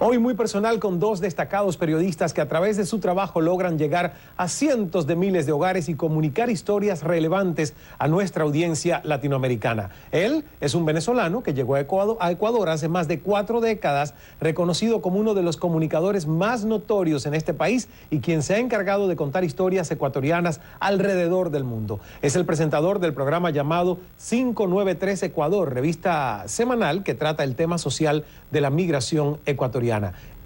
Hoy muy personal con dos destacados periodistas que a través de su trabajo logran llegar a cientos de miles de hogares y comunicar historias relevantes a nuestra audiencia latinoamericana. Él es un venezolano que llegó a Ecuador hace más de 4 décadas, reconocido como uno de los comunicadores más notorios en este país y quien se ha encargado de contar historias ecuatorianas alrededor del mundo. Es el presentador del programa llamado 593 Ecuador, revista semanal que trata el tema social de la migración ecuatoriana.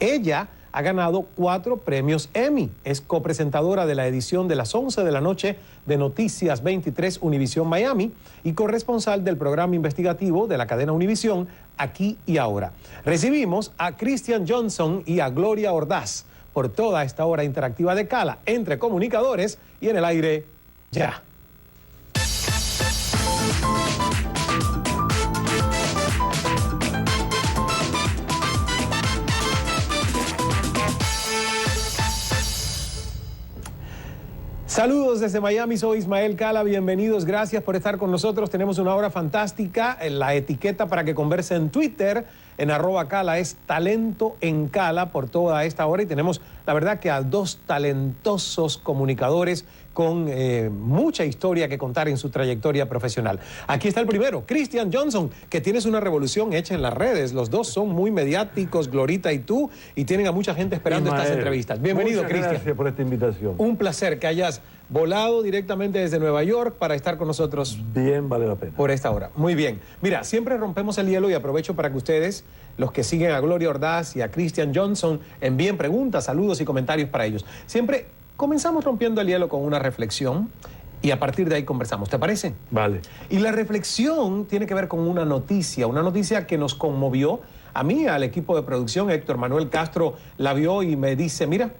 Ella ha ganado 4 premios Emmy. Es copresentadora de la edición de las 11 de la noche de Noticias 23 Univisión Miami y corresponsal del programa investigativo de la cadena Univisión Aquí y Ahora. Recibimos a Christian Johnson y a Gloria Ordaz por toda esta hora interactiva de Cala entre comunicadores y en el aire ya. Saludos desde Miami, soy Ismael Cala, bienvenidos, gracias por estar con nosotros. Tenemos una hora fantástica, la etiqueta para que converse en Twitter, en @Cala, es Talento en Cala por toda esta hora y tenemos la verdad que a 2 talentosos comunicadores con mucha historia que contar en su trayectoria profesional. Aquí está el primero, Christian Johnson, que tienes una revolución hecha en las redes. Los dos son muy mediáticos, Glorita y tú, y tienen a mucha gente esperando estas entrevistas. Bienvenido, Christian. Gracias por esta invitación. Un placer que hayas volado directamente desde Nueva York para estar con nosotros. Bien, vale la pena. Por esta hora. Muy bien. Mira, siempre rompemos el hielo y aprovecho para que ustedes, los que siguen a Gloria Ordaz y a Christian Johnson, envíen preguntas, saludos y comentarios para ellos. Siempre comenzamos rompiendo el hielo con una reflexión y a partir de ahí conversamos. ¿Te parece? Vale. Y la reflexión tiene que ver con una noticia que nos conmovió. A mí, al equipo de producción, Héctor Manuel Castro la vio y me dice, mira,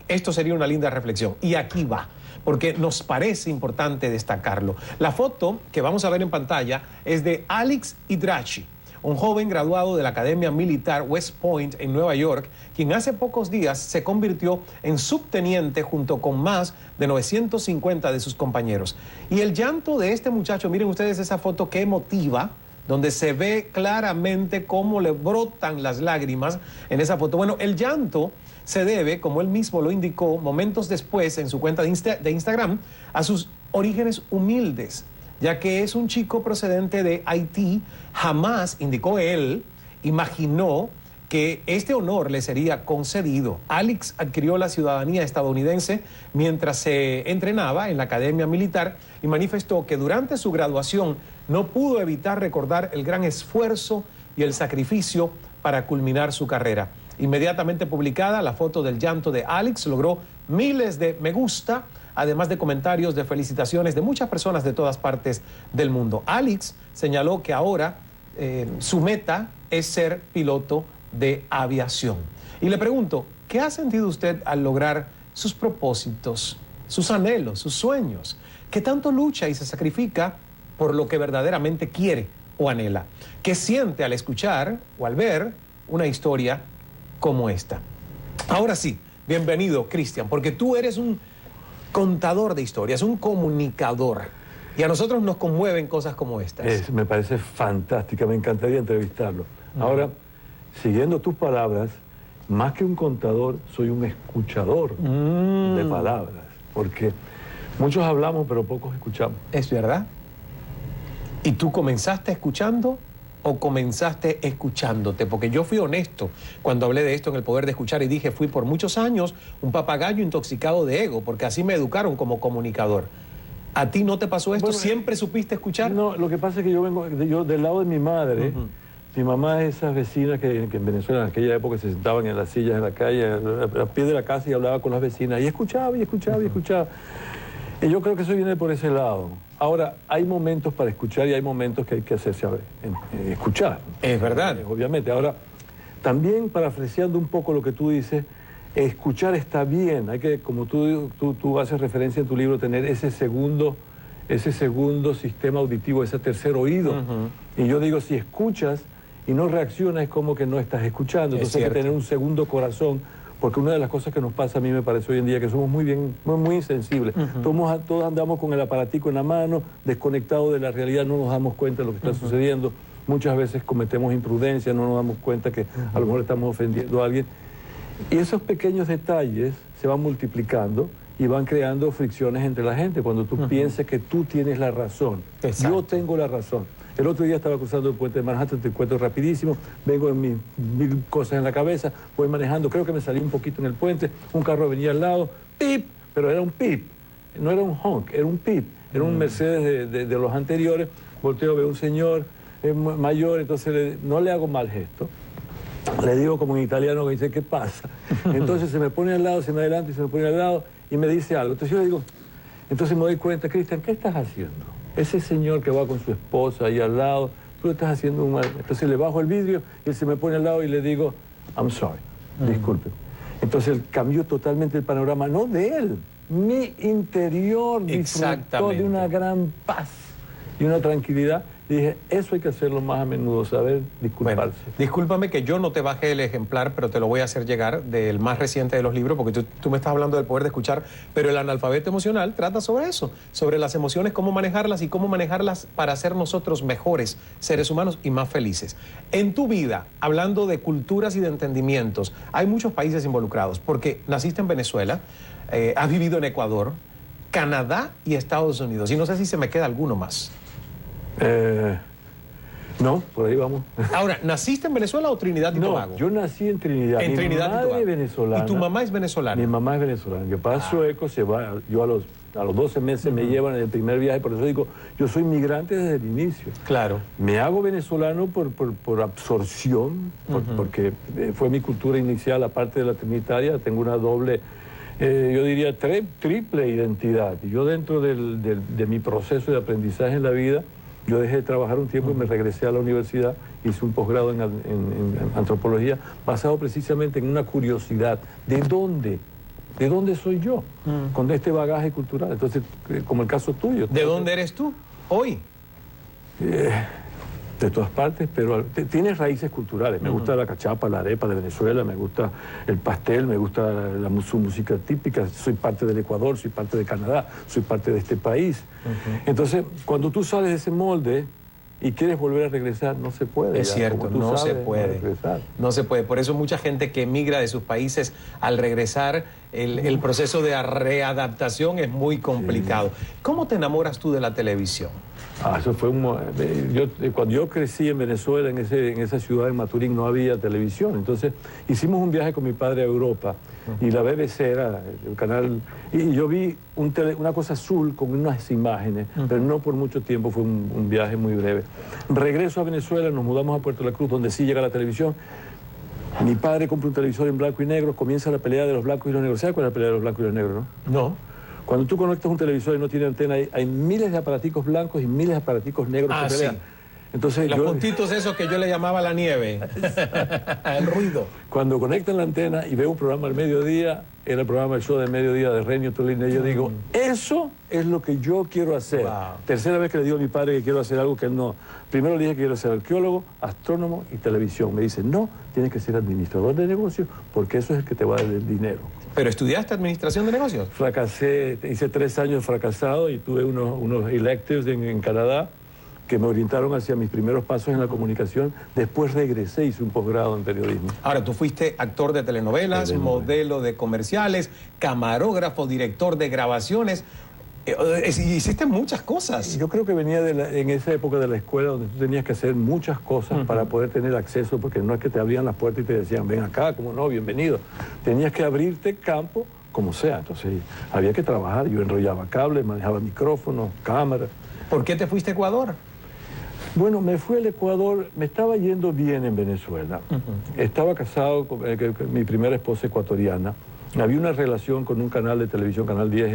esto sería una linda reflexión. Y aquí va, porque nos parece importante destacarlo. La foto que vamos a ver en pantalla es de Alex Idrachi, un joven graduado de la Academia Militar West Point en Nueva York, quien hace pocos días se convirtió en subteniente junto con más de 950 de sus compañeros. Y el llanto de este muchacho, miren ustedes esa foto que emotiva, donde se ve claramente cómo le brotan las lágrimas en esa foto. Bueno, el llanto se debe, como él mismo lo indicó momentos después en su cuenta de Instagram, a sus orígenes humildes, ya que es un chico procedente de Haití. Jamás, indicó él, imaginó que este honor le sería concedido. Alex adquirió la ciudadanía estadounidense mientras se entrenaba en la Academia Militar y manifestó que durante su graduación no pudo evitar recordar el gran esfuerzo y el sacrificio para culminar su carrera. Inmediatamente publicada, la foto del llanto de Alex logró miles de me gusta, además de comentarios de felicitaciones de muchas personas de todas partes del mundo. Alex señaló que ahora su meta es ser piloto de aviación. Y le pregunto, ¿qué ha sentido usted al lograr sus propósitos, sus anhelos, sus sueños? ¿Qué tanto lucha y se sacrifica por lo que verdaderamente quiere o anhela? ¿Qué siente al escuchar o al ver una historia como esta? Ahora sí, bienvenido, Christian, porque tú eres un contador de historias, un comunicador. Y a nosotros nos conmueven cosas como estas. Me parece fantástica, me encantaría entrevistarlo. Ahora, siguiendo tus palabras, más que un contador, soy un escuchador de palabras. Porque muchos hablamos, pero pocos escuchamos. ¿Es verdad? ¿Y tú comenzaste escuchando o comenzaste escuchándote? Porque yo fui honesto cuando hablé de esto en El Poder de Escuchar y dije, fui por muchos años un papagayo intoxicado de ego, porque así me educaron como comunicador. ¿A ti no te pasó esto? Bueno, ¿siempre supiste escuchar? No, lo que pasa es que yo del lado de mi madre, mi mamá es esas vecinas que en Venezuela en aquella época se sentaban en las sillas en la calle, a pie de la casa y hablaba con las vecinas, y escuchaba, y escuchaba, y escuchaba. Y yo creo que eso viene por ese lado. Ahora, hay momentos para escuchar y hay momentos que hay que hacerse escuchar. Es verdad. Obviamente. Ahora, también parafraseando un poco lo que tú dices, escuchar está bien. Hay que, como tú haces referencia en tu libro, tener ese segundo sistema auditivo, ese tercer oído. Y yo digo, si escuchas y no reaccionas, es como que no estás escuchando. Entonces hay que tener un segundo corazón, porque una de las cosas que nos pasa a mí me parece hoy en día que somos muy insensibles. Todos andamos con el aparatico en la mano, desconectados de la realidad, no nos damos cuenta de lo que está sucediendo. muchas veces cometemos imprudencia, no nos damos cuenta que a lo mejor estamos ofendiendo a alguien. Y esos pequeños detalles se van multiplicando y van creando fricciones entre la gente cuando tú piensas que tú tienes la razón. Exacto. Yo tengo la razón. El otro día estaba cruzando el puente de Manhattan, te cuento rapidísimo, vengo en mis mil cosas en la cabeza, voy manejando, creo que me salí un poquito en el puente, un carro venía al lado, pip, pero era un pip, no era un honk, era un pip, era un Mercedes de los anteriores, volteo, veo un señor mayor, entonces no le hago mal gesto. Le digo como en italiano que dice, ¿qué pasa? Entonces se me pone al lado, se me adelanta y se me pone al lado y me dice algo. Entonces yo le digo, entonces me doy cuenta, Cristian, ¿qué estás haciendo? Ese señor que va con su esposa ahí al lado, tú le estás haciendo un mal. Entonces le bajo el vidrio y él se me pone al lado y le digo, I'm sorry, disculpe. Entonces cambió totalmente el panorama, no de él, mi interior disfrutó de una gran paz y una tranquilidad. Y dije, eso hay que hacerlo más a menudo, saber disculparse. Bueno, discúlpame que yo no te bajé el ejemplar, pero te lo voy a hacer llegar del más reciente de los libros, porque tú me estás hablando del poder de escuchar, pero el analfabeto emocional trata sobre eso, sobre las emociones, cómo manejarlas para ser nosotros mejores seres humanos y más felices. En tu vida, hablando de culturas y de entendimientos, hay muchos países involucrados, porque naciste en Venezuela, has vivido en Ecuador, Canadá y Estados Unidos, y no sé si se me queda alguno más. No, por ahí vamos. Ahora, ¿naciste en Venezuela o Trinidad y Tobago? No, yo nací en Trinidad. En Trinidad y Tobago. Venezolana. ¿Y tu mamá es venezolana? Mi mamá es venezolana. Mi papá es sueco, se va, yo a los 12 meses me llevan en el primer viaje, por eso digo, yo soy migrante desde el inicio. Claro. Me hago venezolano por absorción, porque fue mi cultura inicial, aparte de la trinitaria, tengo una doble, yo diría triple identidad. Y yo dentro de mi proceso de aprendizaje en la vida, yo dejé de trabajar un tiempo y me regresé a la universidad, hice un posgrado en antropología, basado precisamente en una curiosidad. ¿De dónde soy yo? Con este bagaje cultural. Entonces, como el caso tuyo. ¿De dónde eres tú hoy? De todas partes, pero tienes raíces culturales. Me gusta la cachapa, la arepa de Venezuela, me gusta el pastel, me gusta su música típica. Soy parte del Ecuador, soy parte de Canadá, soy parte de este país. Entonces, cuando tú sales de ese molde y quieres volver a regresar, no se puede. Es cierto, no se puede. No se puede. Por eso mucha gente que emigra de sus países, al regresar, el proceso de readaptación es muy complicado. Sí. ¿Cómo te enamoras tú de la televisión? Eso fue cuando yo crecí en Venezuela, en esa ciudad de Maturín, no había televisión. Entonces hicimos un viaje con mi padre a Europa y la BBC era el canal. Y yo vi una cosa azul con unas imágenes, pero no por mucho tiempo, fue un viaje muy breve. Regreso a Venezuela, nos mudamos a Puerto La Cruz, donde sí llega la televisión. Mi padre compra un televisor en blanco y negro, comienza la pelea de los blancos y los negros. ¿Sabes cuál es la pelea de los blancos y los negros, no? No. Cuando tú conectas un televisor y no tiene antena, hay miles de aparaticos blancos y miles de aparaticos negros que pelean. Sí. Entonces, los puntitos esos que yo le llamaba la nieve. El ruido. Cuando conectan la antena y veo un programa al mediodía, era el programa El Show del Mediodía de Renio Tolina, y yo digo, eso es lo que yo quiero hacer. Wow. Tercera vez que le digo a mi padre que quiero hacer algo que él no. Primero le dije que quiero ser arqueólogo, astrónomo y televisión. Me dice, no, tienes que ser administrador de negocios porque eso es el que te va a dar el dinero. ¿Pero estudiaste administración de negocios? Fracasé, hice 3 años fracasado y tuve unos electives en Canadá que me orientaron hacia mis primeros pasos en la comunicación. Después regresé, hice un posgrado en periodismo. Ahora, tú fuiste actor de telenovelas, modelo de comerciales, camarógrafo, director de grabaciones. Hiciste muchas cosas. Yo creo que venía en esa época de la escuela donde tú tenías que hacer muchas cosas para poder tener acceso, porque no es que te abrían las puertas y te decían, ven acá, como no, bienvenido. Tenías que abrirte campo como sea. Entonces había que trabajar. Yo enrollaba cables, manejaba micrófonos, cámaras. ¿Por qué te fuiste a Ecuador? Bueno, me fui al Ecuador, me estaba yendo bien en Venezuela. Estaba casado con mi primera esposa ecuatoriana. Había una relación con un canal de televisión, Canal 10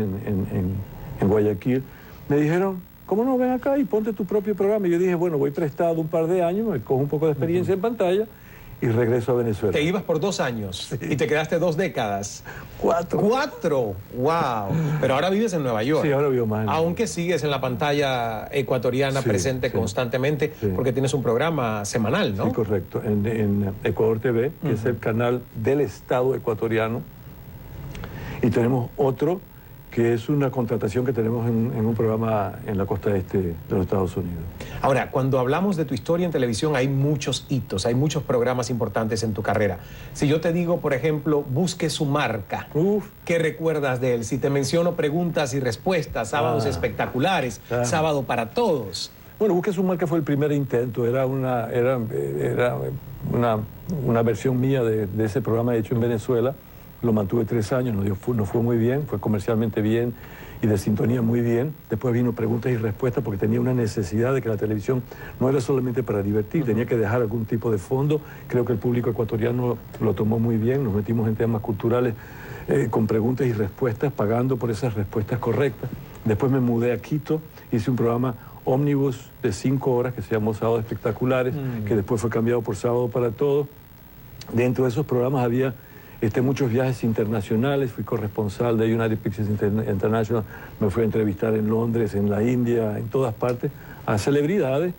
en Guayaquil. Me dijeron, ¿cómo no? Ven acá y ponte tu propio programa. Y yo dije, bueno, voy prestado un par de años, me cojo un poco de experiencia en pantalla y regreso a Venezuela. Te ibas por 2 años y te quedaste 2 décadas. 4. ¡4! ¡Wow! Pero ahora vives en Nueva York. Sí, ahora vivo más. Aunque sigues en la pantalla ecuatoriana presente constantemente, porque tienes un programa semanal, ¿no? Sí, correcto. En Ecuador TV, que es el canal del Estado ecuatoriano. Y tenemos otro que es una contratación que tenemos en un programa en la costa este de los Estados Unidos. Ahora, cuando hablamos de tu historia en televisión, hay muchos hitos, hay muchos programas importantes en tu carrera. Si yo te digo, por ejemplo, Busque su marca, ¿qué recuerdas de él? Si te menciono Preguntas y Respuestas, Sábados Espectaculares, Sábado para Todos. Bueno, Busque su marca fue el primer intento, era una versión mía de ese programa hecho en Venezuela. Lo mantuve 3 años, nos fue muy bien, fue comercialmente bien y de sintonía muy bien. Después vino Preguntas y Respuestas porque tenía una necesidad de que la televisión no era solamente para divertir, tenía que dejar algún tipo de fondo. Creo que el público ecuatoriano lo tomó muy bien, nos metimos en temas culturales con preguntas y respuestas, pagando por esas respuestas correctas. Después me mudé a Quito, hice un programa ómnibus de 5 horas que se llamó Sábados Espectaculares, que después fue cambiado por Sábado para Todos. Dentro de esos programas había muchos viajes internacionales, fui corresponsal de United Pictures International, me fui a entrevistar en Londres, en la India, en todas partes, a celebridades.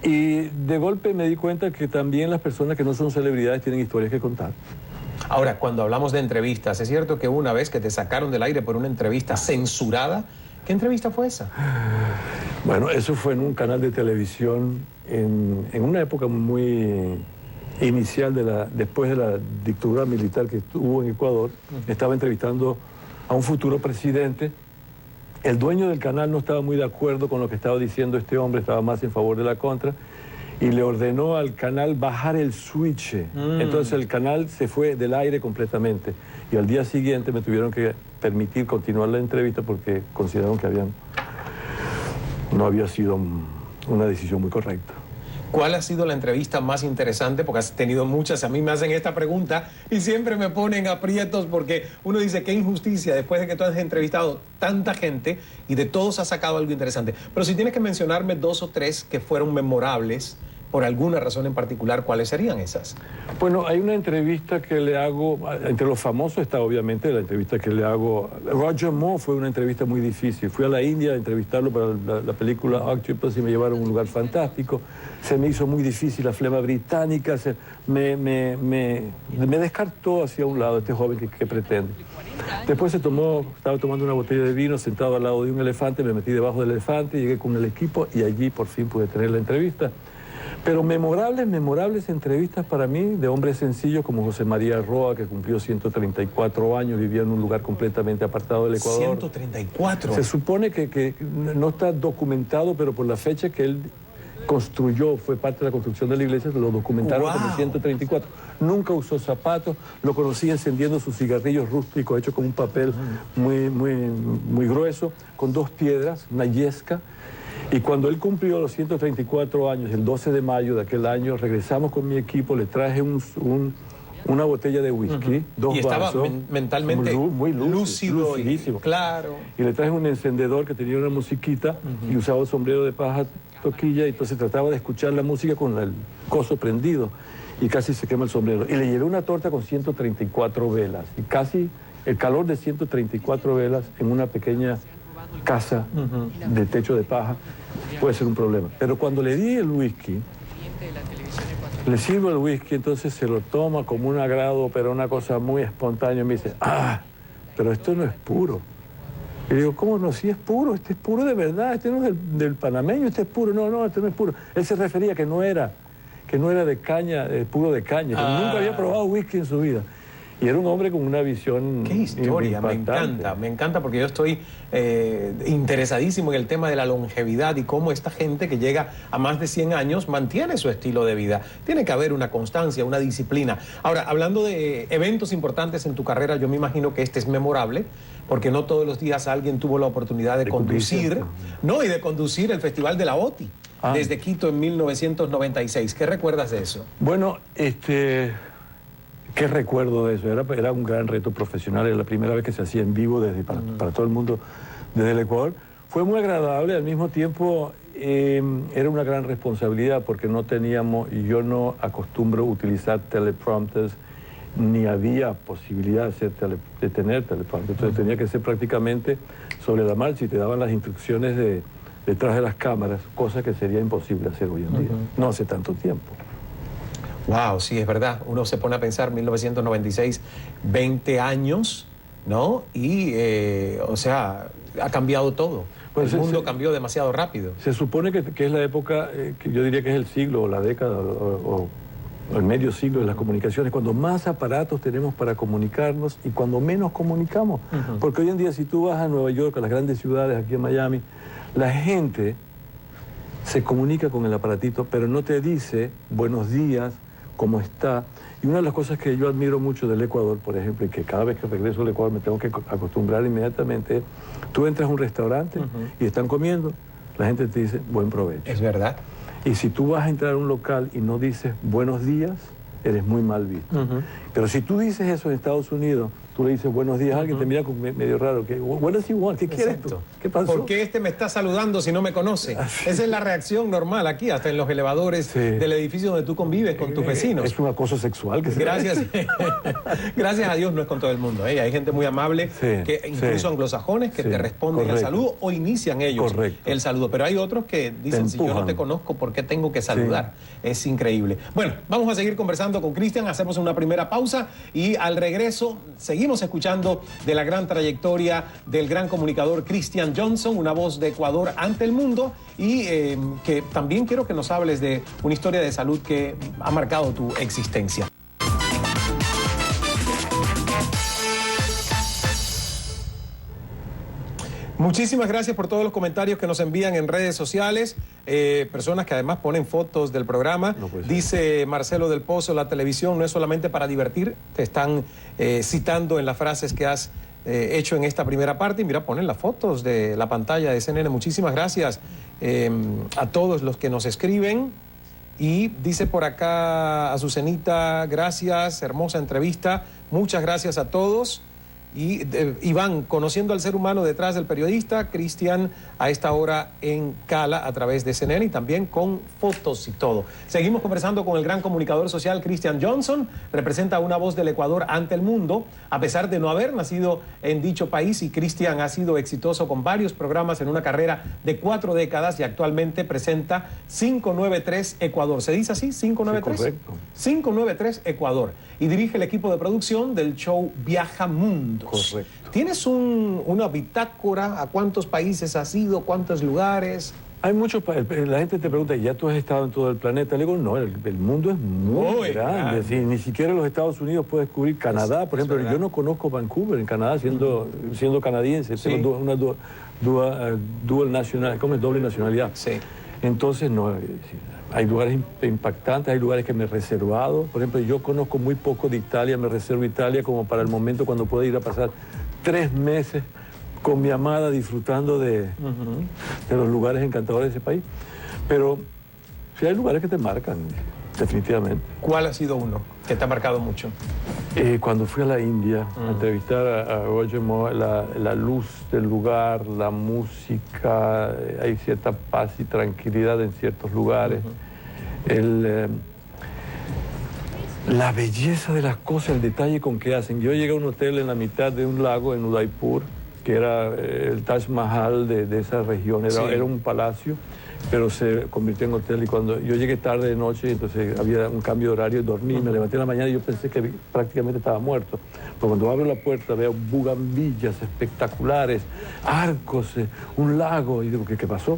Y de golpe me di cuenta que también las personas que no son celebridades tienen historias que contar. Ahora, cuando hablamos de entrevistas, ¿es cierto que una vez que te sacaron del aire por una entrevista censurada? ¿Qué entrevista fue esa? Bueno, eso fue en un canal de televisión en una época muy inicial después de la dictadura militar que hubo en Ecuador. Estaba entrevistando a un futuro presidente. El dueño del canal no estaba muy de acuerdo con lo que estaba diciendo este hombre, estaba más en favor de la contra, y le ordenó al canal bajar el switch. Entonces el canal se fue del aire completamente. Y al día siguiente me tuvieron que permitir continuar la entrevista porque consideraron que no había sido una decisión muy correcta. ¿Cuál ha sido la entrevista más interesante? Porque has tenido muchas, a mí me hacen esta pregunta y siempre me ponen aprietos porque uno dice, qué injusticia, después de que tú has entrevistado tanta gente y de todos has sacado algo interesante. Pero si tienes que mencionarme 2 o 3 que fueron memorables, por alguna razón en particular, ¿cuáles serían esas? Bueno, hay una entrevista que le hago, entre los famosos está obviamente la entrevista que le hago. Roger Moore fue una entrevista muy difícil. Fui a la India a entrevistarlo para la película Octopus y me llevaron a un lugar fantástico. Se me hizo muy difícil la flema británica, me descartó hacia un lado este joven que pretende. Después estaba tomando una botella de vino sentado al lado de un elefante, me metí debajo del elefante, llegué con el equipo y allí por fin pude tener la entrevista. Pero memorables entrevistas para mí de hombres sencillos como José María Roa, que cumplió 134 años, vivía en un lugar completamente apartado del Ecuador. 134. Se supone que no está documentado, pero por la fecha que él construyó, fue parte de la construcción de la iglesia, lo documentaron como 134. Nunca usó zapatos, lo conocí encendiendo sus cigarrillos rústicos hechos con un papel muy grueso, con 2 piedras, una yesca. Y cuando él cumplió los 134 años, el 12 de mayo de aquel año, regresamos con mi equipo, le traje una botella de whisky, 2 y estaba vasos. mentalmente muy lúcido, lucidísimo. Claro. Y le traje un encendedor que tenía una musiquita y usaba un sombrero de paja toquilla, y entonces trataba de escuchar la música con el coso prendido y casi se quema el sombrero. Y le llevé una torta con 134 velas y casi el calor de 134 velas en una pequeña casa de techo de paja puede ser un problema. Pero cuando le di el whisky, le sirvo el whisky, entonces se lo toma como un agrado, pero una cosa muy espontánea. Me dice, pero esto no es puro. Y digo, ¿cómo no? Si es puro, este es puro de verdad, este no es del panameño, este es puro. No, este no es puro. Él se refería que no era de caña, puro de caña, que nunca había probado whisky en su vida. Y era un hombre con una visión. ¡Qué historia! Me encanta porque yo estoy interesadísimo en el tema de la longevidad y cómo esta gente que llega a más de 100 años mantiene su estilo de vida. Tiene que haber una constancia, una disciplina. Ahora, hablando de eventos importantes en tu carrera, yo me imagino que este es memorable porque no todos los días alguien tuvo la oportunidad de conducir, y de conducir el Festival de la OTI desde Quito en 1996. ¿Qué recuerdas de eso? Bueno, ¿qué recuerdo de eso? Era un gran reto profesional, era la primera vez que se hacía en vivo para todo el mundo desde el Ecuador. Fue muy agradable, al mismo tiempo era una gran responsabilidad porque yo no acostumbro utilizar teleprompters, ni había posibilidad de tener teleprompters, entonces tenía que ser prácticamente sobre la marcha y te daban las instrucciones detrás de las cámaras, cosa que sería imposible hacer hoy en día, no hace tanto tiempo. Wow, sí, es verdad. Uno se pone a pensar, 1996, 20 años ¿no? Y, o sea, ha cambiado todo. Pues el mundo cambió demasiado rápido. Se supone que es la época, que yo diría que es el siglo, o la década, o el medio siglo de las comunicaciones, cuando más aparatos tenemos para comunicarnos y cuando menos comunicamos. Porque hoy en día, si tú vas a Nueva York, a las grandes ciudades, aquí en Miami, la gente se comunica con el aparatito, pero no te dice buenos días, cómo está. Y una de las cosas que yo admiro mucho del Ecuador, por ejemplo, y que cada vez que regreso al Ecuador me tengo que acostumbrar inmediatamente, tú entras a un restaurante y están comiendo, la gente te dice buen provecho. Es verdad. Y si tú vas a entrar a un local y no dices buenos días, eres muy mal visto. Pero si tú dices eso en Estados Unidos, tú le dices buenos días a alguien, te mira medio raro. What does he want? ¿Qué quieres tú? ¿Qué pasó? ¿Por qué este me está saludando si no me conoce? Esa es la reacción normal aquí, hasta en los elevadores del edificio donde tú convives con tus vecinos. Es un acoso sexual. Gracias. Gracias a Dios no es con todo el mundo. Hay gente muy amable, que incluso anglosajones, que te responden al saludo o inician ellos el saludo. Pero hay otros que dicen, si yo no te conozco, ¿por qué tengo que saludar? Es increíble. Bueno, vamos a seguir conversando con Cristian, hacemos una primera pausa y al regreso seguimos escuchando de la gran trayectoria del gran comunicador Cristian Johnson, una voz de Ecuador ante el mundo, y que también quiero que nos hables de una historia de salud que ha marcado tu existencia. Muchísimas gracias por todos los comentarios que nos envían en redes sociales, personas que además ponen fotos del programa. Dice Marcelo del Pozo, la televisión no es solamente para divertir, te están citando en las frases que has hecho en esta primera parte, y mira, ponen las fotos de la pantalla de CNN. Muchísimas gracias a todos los que nos escriben. Y dice por acá Azucenita, gracias, hermosa entrevista, muchas gracias a todos. Y Iván, conociendo al ser humano detrás del periodista, Cristian a esta hora en Cala a través de CNN y también con fotos y todo. Seguimos conversando con el gran comunicador social Cristian Johnson, representa una voz del Ecuador ante el mundo, a pesar de no haber nacido en dicho país, y Cristian ha sido exitoso con varios programas en una carrera de 4 décadas y actualmente presenta 593 Ecuador. ¿Se dice así? 593. Sí, correcto. 593 Ecuador. Y dirige el equipo de producción del show Viaja Mundo. Correcto. ¿Tienes una bitácora? ¿A cuántos países has ido? ¿Cuántos lugares? Hay muchos, la gente te pregunta, ¿ya tú has estado en todo el planeta? Le digo, no, el mundo es muy grande. Sí, ni siquiera los Estados Unidos puedes cubrir. Canadá, por ejemplo, yo no conozco Vancouver en Canadá, siendo canadiense. Sí. Tengo una dual nacionalidad, ¿cómo es? Doble nacionalidad. Sí. Entonces, no, hay lugares impactantes, hay lugares que me he reservado. Por ejemplo, yo conozco muy poco de Italia, me reservo Italia como para el momento cuando pueda ir a pasar 3 meses con mi amada disfrutando de los lugares encantadores de ese país. Pero sí hay lugares que te marcan, definitivamente. ¿Cuál ha sido uno que te ha marcado mucho? Cuando fui a la India a entrevistar a Roger Moore, la luz del lugar, la música, hay cierta paz y tranquilidad en ciertos lugares. La belleza de las cosas, el detalle con que hacen. Yo llegué a un hotel en la mitad de un lago en Udaipur, que era el Taj Mahal de esa región, era un palacio, pero se convirtió en hotel. Y cuando yo llegué tarde de noche, entonces había un cambio de horario, dormí, me levanté en la mañana y yo pensé que prácticamente estaba muerto. Pero cuando abro la puerta veo bugambillas espectaculares, arcos, un lago, y digo, ¿qué pasó?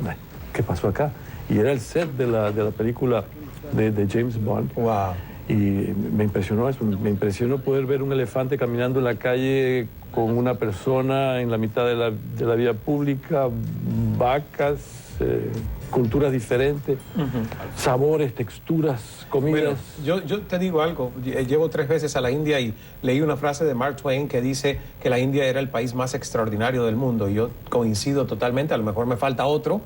¿Qué pasó acá? Y era el set de la película de James Bond. Wow. Y me impresionó eso, me impresionó poder ver un elefante caminando en la calle con una persona en la mitad de la vía pública, vacas, culturas diferentes, sabores, texturas, comidas. Bueno, yo te digo algo, llevo 3 veces a la India y leí una frase de Mark Twain que dice que la India era el país más extraordinario del mundo. Y yo coincido totalmente, a lo mejor me falta otro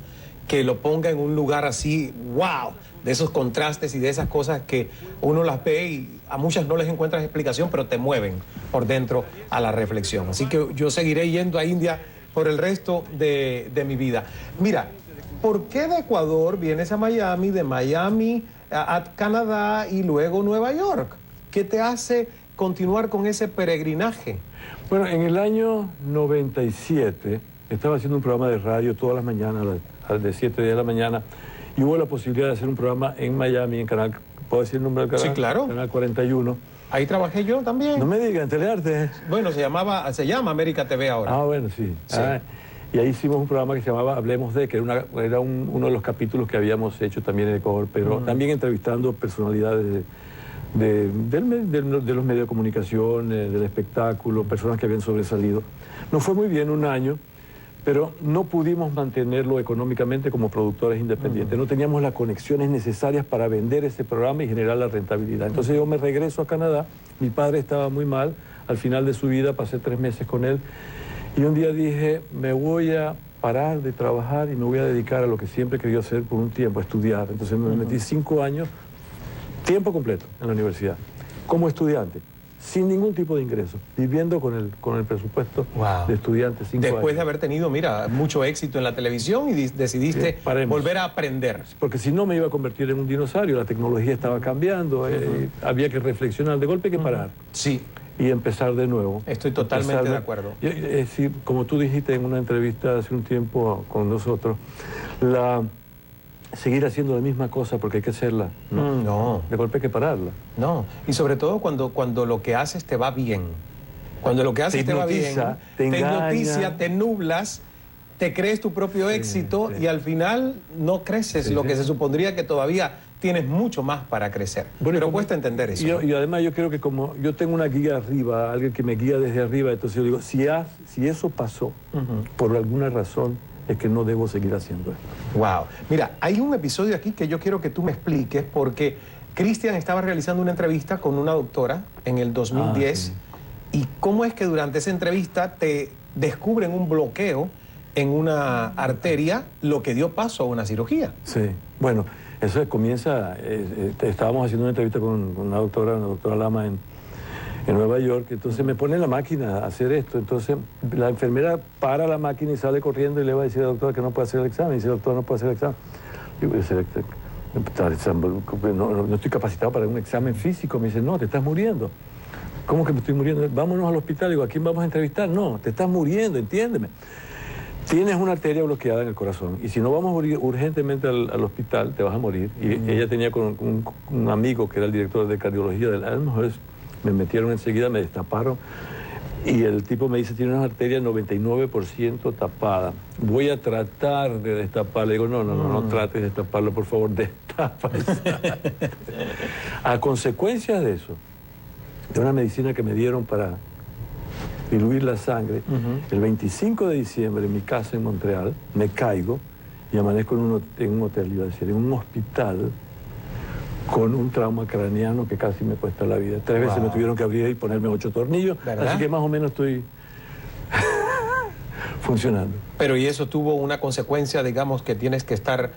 que lo ponga en un lugar así, wow, de esos contrastes y de esas cosas que uno las ve y a muchas no les encuentras explicación, pero te mueven por dentro a la reflexión. Así que yo seguiré yendo a India por el resto de mi vida. Mira, ¿por qué de Ecuador vienes a Miami, de Miami a Canadá y luego Nueva York? ¿Qué te hace continuar con ese peregrinaje? Bueno, en el año 97 estaba haciendo un programa de radio todas las mañanas, de 7 de la mañana, y hubo la posibilidad de hacer un programa en Miami, en Canal ¿Puedo decir el nombre del canal? Sí, claro. Canal 41. Ahí trabajé yo también. No me digan, Telearte. Bueno, se llama América TV ahora. Ah, bueno, sí. Sí. Y ahí hicimos un programa que se llamaba Hablemos de, que era uno de los capítulos que habíamos hecho también en Ecuador, pero también entrevistando personalidades de los medios de comunicación, del espectáculo, personas que habían sobresalido. Nos fue muy bien un año, pero no pudimos mantenerlo económicamente como productores independientes. No teníamos las conexiones necesarias para vender ese programa y generar la rentabilidad. Entonces yo me regreso a Canadá, mi padre estaba muy mal, al final de su vida pasé 3 meses con él, y un día dije, me voy a parar de trabajar y me voy a dedicar a lo que siempre he querido hacer por un tiempo, a estudiar. Entonces me metí 5 años, tiempo completo, en la universidad, como estudiante, sin ningún tipo de ingreso, viviendo con el presupuesto de estudiante. 5 años. Después de haber tenido, mira, mucho éxito en la televisión y decidiste volver a aprender. Porque si no me iba a convertir en un dinosaurio, la tecnología estaba cambiando, había que reflexionar, de golpe hay que parar. Sí. Y empezar de nuevo. Estoy totalmente de acuerdo. Es decir, como tú dijiste en una entrevista hace un tiempo con nosotros, seguir haciendo la misma cosa porque hay que hacerla. No. De golpe hay que pararla. No. Y sobre todo cuando lo que haces te va bien. Cuando lo que haces te va bien, te hipnotiza, te nublas, te crees tu propio éxito y al final no creces lo que se supondría que todavía tienes mucho más para crecer. Bueno, pero cuesta entender eso. Y además yo creo que como yo tengo una guía arriba, alguien que me guía desde arriba, entonces yo digo, si eso pasó por alguna razón, es que no debo seguir haciendo esto. Wow. Mira, hay un episodio aquí que yo quiero que tú me expliques porque Cristian estaba realizando una entrevista con una doctora en el 2010 y cómo es que durante esa entrevista te descubren un bloqueo en una arteria, lo que dio paso a una cirugía. Sí, bueno, eso comienza, estábamos haciendo una entrevista con una doctora Lama en Nueva York, entonces me pone la máquina a hacer esto, entonces la enfermera para la máquina y sale corriendo y le va a decir a la doctora que no puede hacer el examen, y dice, doctora, no puede hacer el examen. Digo, no estoy capacitado para un examen físico, me dice, no, te estás muriendo. ¿Cómo que me estoy muriendo? Vámonos al hospital, digo, ¿a quién vamos a entrevistar? No, te estás muriendo, entiéndeme. Tienes una arteria bloqueada en el corazón y si no vamos urgentemente al hospital, te vas a morir. Y ella tenía con un amigo que era el director de cardiología del Elmhurst, me metieron enseguida, me destaparon y el tipo me dice, tiene una arteria 99% tapada. Voy a tratar de destaparla. Le digo, no trates de destaparlo, por favor, destapa esa. A consecuencia de eso, de una medicina que me dieron para diluir la sangre, el 25 de diciembre en mi casa en Montreal, me caigo y amanezco en un hotel, iba a decir, en un hospital con un trauma craneano que casi me cuesta la vida. 3 veces me tuvieron que abrir y ponerme 8 tornillos, ¿verdad? Así que más o menos estoy funcionando. Pero ¿y eso tuvo una consecuencia, digamos, que tienes que estar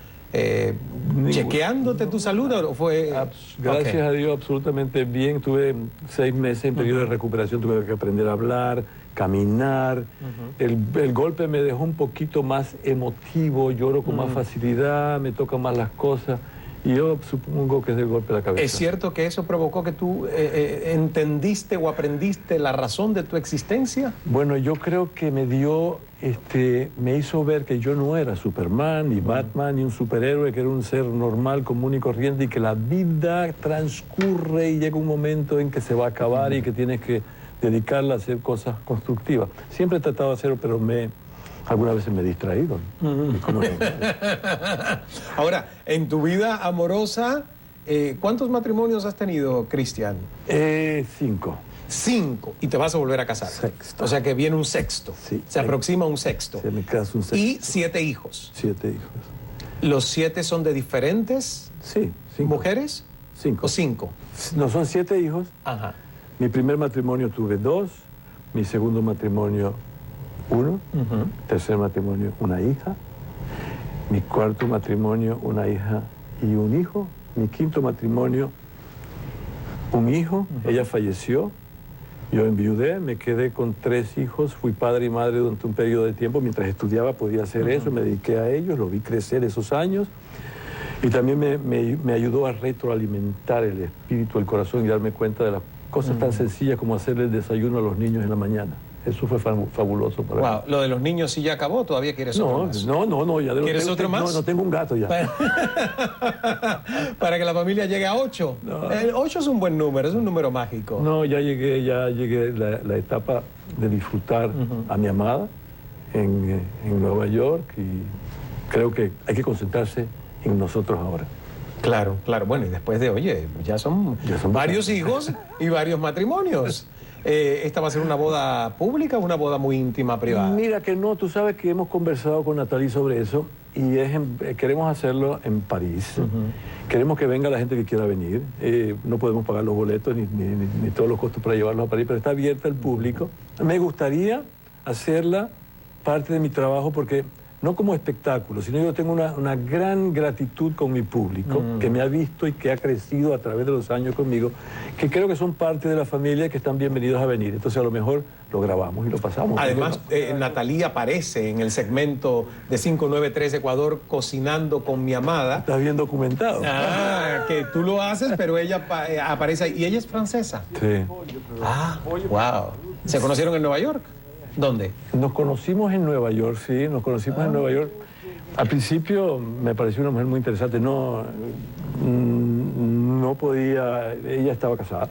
chequeándote tu salud o fue...? Gracias a Dios, absolutamente bien. Tuve 6 meses en periodo de recuperación, tuve que aprender a hablar, caminar. El golpe me dejó un poquito más emotivo, lloro con más facilidad, me tocan más las cosas. Y yo supongo que es del golpe de la cabeza. ¿Es cierto que eso provocó que tú entendiste o aprendiste la razón de tu existencia? Bueno, yo creo que me hizo ver que yo no era Superman, ni Batman, ni un superhéroe, que era un ser normal, común y corriente, y que la vida transcurre y llega un momento en que se va a acabar y que tienes que dedicarla a hacer cosas constructivas. Siempre he tratado de hacerlo, pero algunas veces me he distraído. Ahora, en tu vida amorosa, ¿cuántos matrimonios has tenido, Cristian? 5. 5. Y te vas a volver a casar. Sexto. O sea que viene un sexto. Sí. Se aproxima un sexto. Se me casa un sexto. Y 7 hijos. 7 hijos. ¿Los 7 son de diferentes mujeres? 5. ¿O 5? No, son 7 hijos. Ajá. Mi primer matrimonio tuve 2. Mi segundo matrimonio 1, tercer matrimonio, una hija, mi cuarto matrimonio, una hija y un hijo, mi quinto matrimonio, un hijo, ella falleció, yo enviudé, me quedé con 3 hijos, fui padre y madre durante un periodo de tiempo, mientras estudiaba podía hacer eso, me dediqué a ellos, lo vi crecer esos años y también me ayudó a retroalimentar el espíritu, el corazón y darme cuenta de las cosas tan sencillas como hacerle el desayuno a los niños en la mañana. Eso fue fabuloso para mí. Wow, lo de los niños sí ya acabó, todavía quieres otro más. No, ya de los ¿Quieres otro más? No, tengo un gato ya. Para que la familia llegue a 8. No. El 8 es un buen número, es un número mágico. No, ya llegué la etapa de disfrutar a mi amada en Nueva York y creo que hay que concentrarse en nosotros ahora. Claro, claro. Bueno, y después de, oye, ya son varios hijos y varios matrimonios. ¿Esta va a ser una boda pública o una boda muy íntima, privada? Mira que no, tú sabes que hemos conversado con Natalie sobre eso y queremos hacerlo en París. Queremos que venga la gente que quiera venir. No podemos pagar los boletos ni todos los costos para llevarlos a París, pero está abierta al público. Me gustaría hacerla parte de mi trabajo porque no como espectáculo, sino yo tengo una gran gratitud con mi público, que me ha visto y que ha crecido a través de los años conmigo, que creo que son parte de la familia que están bienvenidos a venir. Entonces a lo mejor lo grabamos y lo pasamos. Además, Natalie aparece en el segmento de 593 Ecuador, Cocinando con mi amada. Está bien documentado. Ah, que tú lo haces, pero ella aparece ahí. Y ella es francesa. Sí. Ah, wow. ¿Se conocieron en Nueva York? ¿Dónde? Nos conocimos en Nueva York, sí, nos conocimos en Nueva York. Al principio me pareció una mujer muy interesante, no podía, ella estaba casada.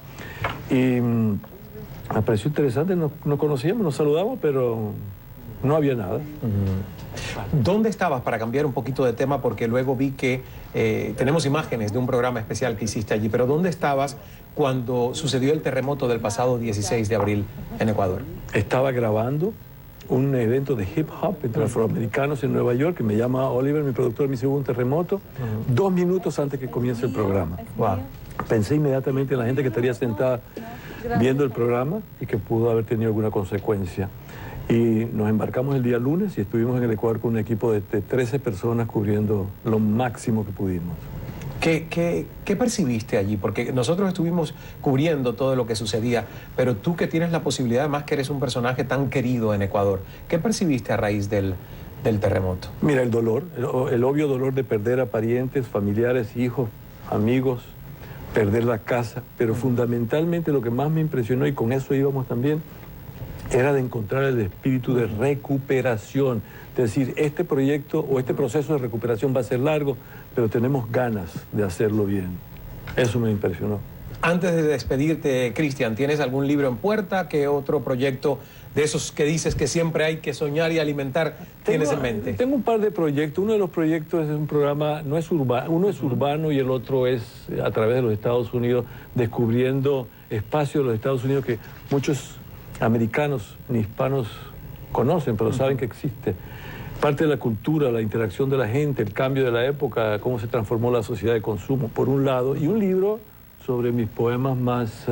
Y me pareció interesante, nos conocíamos, nos saludamos, pero no había nada. ¿Dónde estabas, para cambiar un poquito de tema, porque luego vi que tenemos imágenes de un programa especial que hiciste allí, pero ¿dónde estabas cuando sucedió el terremoto del pasado 16 de abril en Ecuador? Estaba grabando un evento de hip hop entre afroamericanos en Nueva York, que me llama Oliver, mi productor, me dice, hubo un terremoto, 2 minutos antes que comience el programa. Wow. Pensé inmediatamente en la gente que estaría sentada viendo el programa y que pudo haber tenido alguna consecuencia. Y nos embarcamos el día lunes y estuvimos en el Ecuador con un equipo de 13 personas cubriendo lo máximo que pudimos. ¿Qué percibiste allí? Porque nosotros estuvimos cubriendo todo lo que sucedía, pero tú que tienes la posibilidad, además que eres un personaje tan querido en Ecuador, ¿qué percibiste a raíz del terremoto? Mira, el dolor, el obvio dolor de perder a parientes, familiares, hijos, amigos, perder la casa, pero fundamentalmente lo que más me impresionó, y con eso íbamos también, era de encontrar el espíritu de recuperación. Es decir, este proyecto o este proceso de recuperación va a ser largo, pero tenemos ganas de hacerlo bien. Eso me impresionó. Antes de despedirte, Cristian, ¿tienes algún libro en puerta? ¿Qué otro proyecto de esos que dices que siempre hay que soñar y alimentar tienes en mente? Tengo un par de proyectos. Uno de los proyectos es un programa, no es urbano, uno es urbano y el otro es a través de los Estados Unidos, descubriendo espacios de los Estados Unidos que muchos americanos ni hispanos conocen, pero saben que existe. Parte de la cultura, la interacción de la gente, el cambio de la época, cómo se transformó la sociedad de consumo, por un lado, y un libro sobre mis poemas más...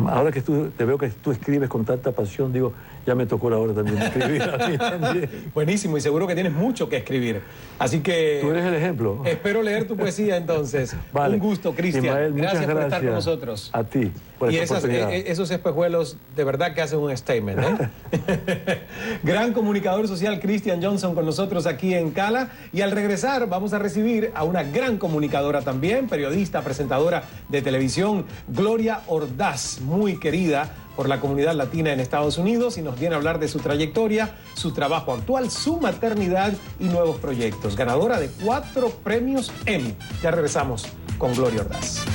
ahora que te veo que tú escribes con tanta pasión, digo, ya me tocó la hora también de escribir a mí también. Buenísimo, y seguro que tienes mucho que escribir. Así que... Tú eres el ejemplo. Espero leer tu poesía entonces. Vale. Un gusto, Cristian. Gracias por estar con nosotros. A ti, por y esta oportunidad. esos espejuelos de verdad que hacen un statement, ¿eh? Gran comunicador social Cristian Johnson con nosotros aquí en Cala. Y al regresar vamos a recibir a una gran comunicadora también, periodista, presentadora de televisión, Gloria Ordaz, muy querida por la comunidad latina en Estados Unidos, y nos viene a hablar de su trayectoria, su trabajo actual, su maternidad y nuevos proyectos. Ganadora de 4 premios Emmy. Ya regresamos con Gloria Ordaz.